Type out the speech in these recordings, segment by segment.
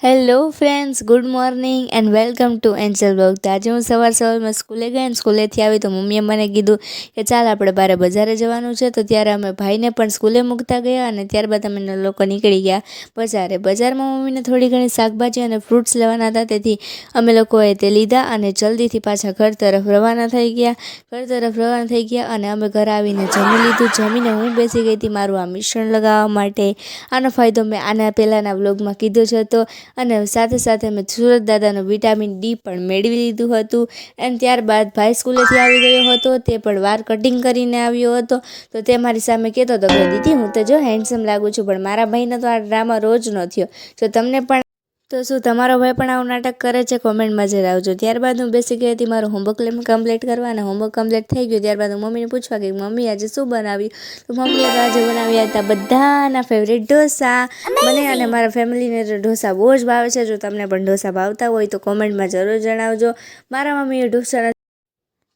Hello friends, good morning and welcome to Angel blog. તો આજે હું સવારમાં સ્કૂલે ગઈ અને સ્કૂલેથી આવી તો મમ્મીએ મને કીધું કે ચાલ આપણે બારે બજારે જવાનું છે. તો ત્યારે અમે ભાઈને પણ સ્કૂલે મૂકતા ગયા અને ત્યારબાદ અમે લોકો નીકળી ગયા બજારમાં મમ્મીને થોડી ઘણી શાકભાજી અને ફ્રૂટ્સ લેવાના હતા, તેથી અમે લોકોએ તે લીધા અને જલ્દીથી પાછા ઘર તરફ રવાના થઈ ગયા અને અમે ઘર આવીને જમી લીધું. જમીને હું બેસી ગઈ હતી મારું આ મિશ્રણ લગાવવા માટે. આનો ફાયદો મેં આના પહેલાંના વ્લોગમાં કીધો જ હતો અને સાથે સાથે મેં સુરત દાદાનું વિટામિન ડી પણ મેળવી લીધું હતું. અને ત્યારબાદ ભાઈ સ્કૂલેથી આવી ગયો હતો, તે પણ વાર કટિંગ કરીને આવ્યો હતો. તો તે મારી સામે કહેતો હતો કે દીદી હું તો જો હેન્ડસમ લાગુ છું, પણ મારા ભાઈને તો આ ડ્રામા રોજ ન થયો. જો તમને પણ તો શું તમારો ભાઈ પણ આવું નાટક કરે છે? કોમેન્ટમાં જણાવજો. ત્યારબાદ હું બેસી ગઈ હતી મારું હોમવર્ક કમ્પ્લીટ કરવા અને હોમવર્ક કમ્પ્લીટ થઈ ગયું. ત્યારબાદ હું મમ્મીને પૂછવા ગઈ, મમ્મી આજે શું બનાવ્યું? તો મમ્મીએ તો આજે બનાવ્યા હતા બધાના ફેવરેટ ઢોસા. મને અને મારા ફેમિલીને તો ઢોસા બહુ જ ભાવે છે. જો તમને પણ ઢોસા ભાવતા હોય તો કોમેન્ટમાં જરૂર જણાવજો. મારા મમ્મીએ ઢોસા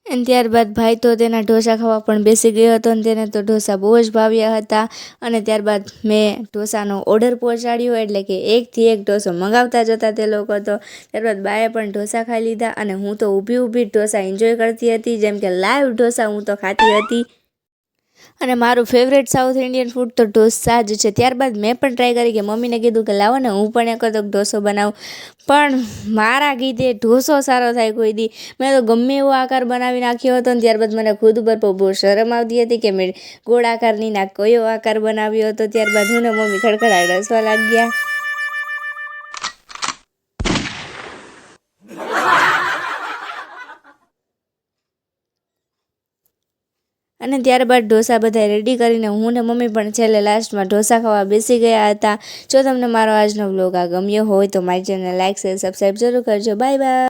અને ત્યારબાદ ભાઈ તો તેના ઢોસા ખાવા પણ બેસી ગયો હતો અને તેને તો ઢોસા બહુ જ ભાવ્યા હતા. અને ત્યારબાદ મેં ઢોસાનો ઓર્ડર પહોંચાડ્યો, એટલે કે એકથી એક ઢોસો મંગાવતા જતા તે લોકો તો. ત્યારબાદ બાએ પણ ઢોસા ખાઈ લીધા અને હું તો ઊભી ઢોસા એન્જોય કરતી હતી, જેમ કે લાઈવ ઢોસા હું તો ખાતી હતી. અને મારું ફેવરેટ સાઉથ ઇન્ડિયન ફૂડ તો ઢોસા જ છે. ત્યારબાદ મેં પણ ટ્રાય કરી કે મમ્મીને કીધું કે લાવો ને હું પણ એક વખત ઢોસો બનાવું, પણ મારા કીધે ઢોસો સારો થાય કોઈ દી. મેં તો ગમે એવો આકાર બનાવી નાખ્યો હતો ને ત્યારબાદ મને ખુદ ઉપર બહુ શરમ આવતી હતી કે મેં ગોળ આકારની ના કયો આકાર બનાવ્યો હતો. ત્યારબાદ હું ને મમ્મી ખડખડાટ હસવા લાગ્યા. અને ત્યારબાદ ઢોસા બધા રેડી કરીને હું ને મમ્મી પણ છેલ્લે લાસ્ટમાં ઢોસા ખાવા બેસી ગયા હતા. જો તમને મારો આજનો વ્લોગ ગમ્યો હોય તો મારી ચેનલ લાઈક શેર સબસ્ક્રાઈબ જરૂર કરજો. Bye bye.